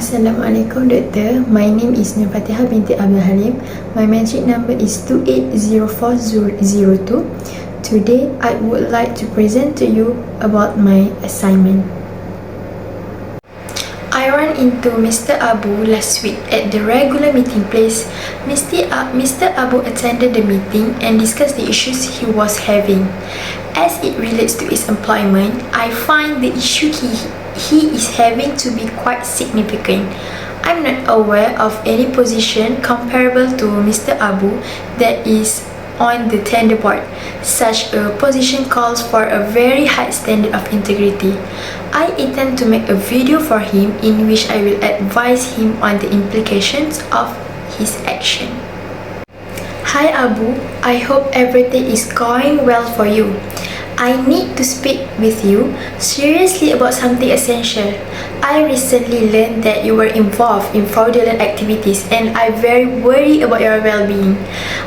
Assalamualaikum Doktor. My name is Nurfatihah Binti Halim. My metric number is 280402. Today, I would like to present to you about my assignment. I ran into Mr. Abu last week at the regular meeting place. Mr. Abu attended the meeting and discussed the issues he was having. As it relates to his employment, I find the issue he is having to be quite significant. I'm not aware of any position comparable to Mr. Abu that is on the tender board. Such a position calls for a very high standard of integrity. I intend to make a video for him in which I will advise him on the implications of his action. Hi Abu, I hope everything is going well for you. I need to speak with you seriously about something essential. I recently learned that you were involved in fraudulent activities and I'm very worried about your well-being.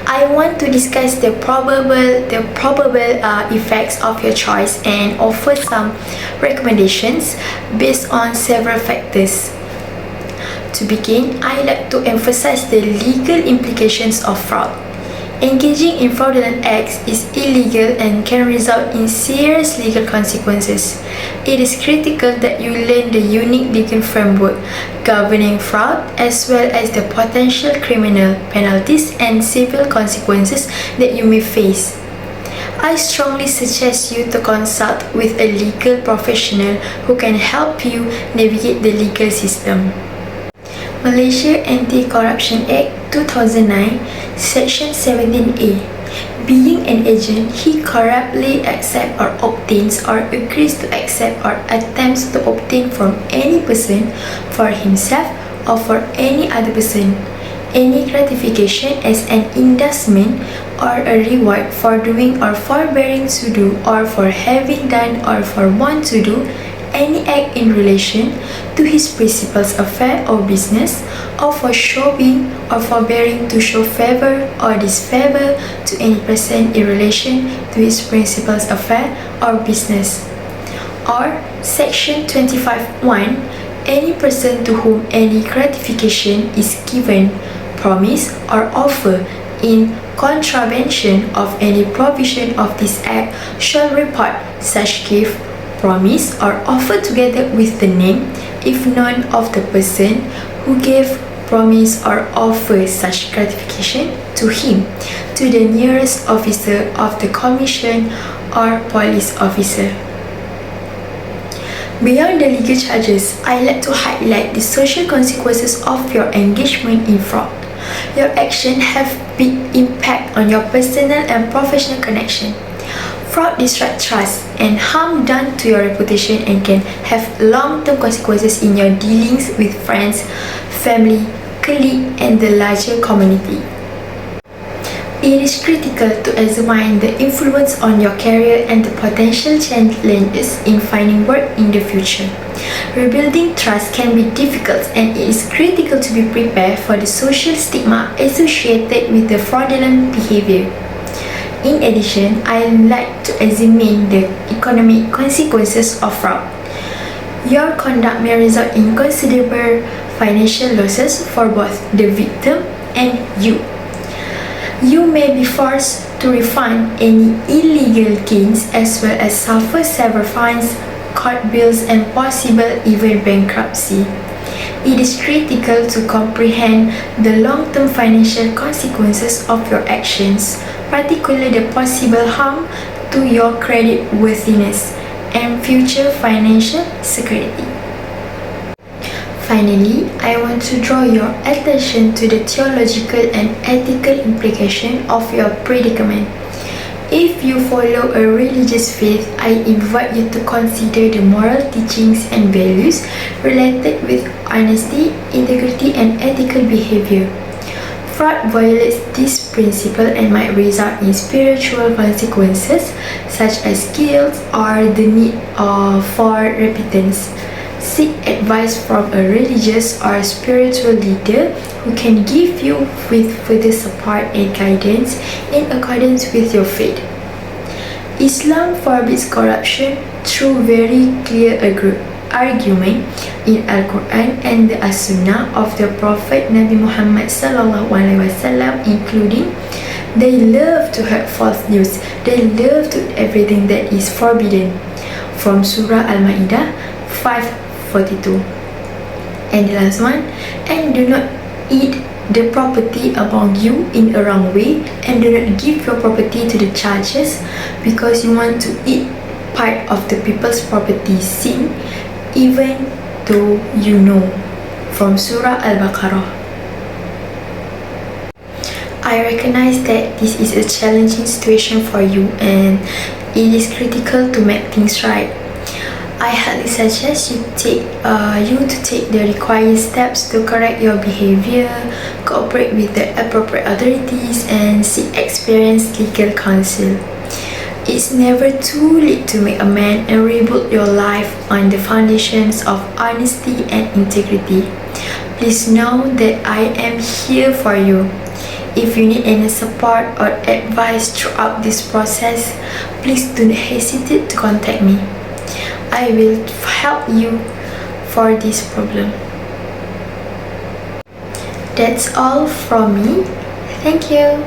I want to discuss the probable effects of your choice and offer some recommendations based on several factors. To begin, I'd like to emphasize the legal implications of fraud. Engaging in fraudulent acts is illegal and can result in serious legal consequences. It is critical that you learn the unique legal framework governing fraud as well as the potential criminal penalties and civil consequences that you may face. I strongly suggest you to consult with a legal professional who can help you navigate the legal system. Malaysia Anti-Corruption Act 2009, Section 17A. Being an agent, he corruptly accepts or obtains or agrees to accept or attempts to obtain from any person for himself or for any other person any gratification as an inducement or a reward for doing or forbearing to do or for having done or for want to do any act in relation to his principal's affair or business, or for showing or forbearing to show favor or disfavor to any person in relation to his principal's affair or business. Or Section 25(1), any person to whom any gratification is given, promise, or offer in contravention of any provision of this act shall report such gift, promise, or offer together with the name, if known, of the person who gave, promise, or offer such gratification to him, to the nearest officer of the Commission or police officer. Beyond the legal charges, I like to highlight the social consequences of your engagement in fraud. Your actions have big impact on your personal and professional connection. Fraud disrupts trust and harm done to your reputation and can have long-term consequences in your dealings with friends, family, colleagues, and the larger community. It is critical to examine the influence on your career and the potential challenges in finding work in the future. Rebuilding trust can be difficult and it is critical to be prepared for the social stigma associated with the fraudulent behavior. In addition, I like to examine the economic consequences of fraud. Your conduct may result in considerable financial losses for both the victim and you. You may be forced to refund any illegal gains as well as suffer several fines, court bills, and possible even bankruptcy. It is critical to comprehend the long-term financial consequences of your actions, particularly the possible harm to your creditworthiness and future financial security. Finally, I want to draw your attention to the theological and ethical implication of your predicament. If you follow a religious faith, I invite you to consider the moral teachings and values related with honesty, integrity, and ethical behavior. Fraud violates this principle and might result in spiritual consequences such as guilt or the need for repentance. Seek advice from a religious or spiritual leader who can give you with further support and guidance in accordance with your faith. Islam forbids corruption through very clear argument in Al-Quran and the As-Sunnah of the Prophet Nabi Muhammad sallallahu alaihi wasallam, including they love to hurt false news, they love to eat everything that is forbidden, from Surah Al-Ma'idah 5:42. And the last one, and do not eat the property among you in a wrong way, and do not give your property to the charges because you want to eat part of the people's property, sin, even though you know, from Surah Al-Baqarah. I recognize that this is a challenging situation for you and it is critical to make things right. I highly suggest you to take the required steps to correct your behavior, cooperate with the appropriate authorities, and seek experienced legal counsel. It's never too late to make amends and rebuild your life on the foundations of honesty and integrity. Please know that I am here for you. If you need any support or advice throughout this process, please do not hesitate to contact me. I will help you for this problem. That's all from me. Thank you.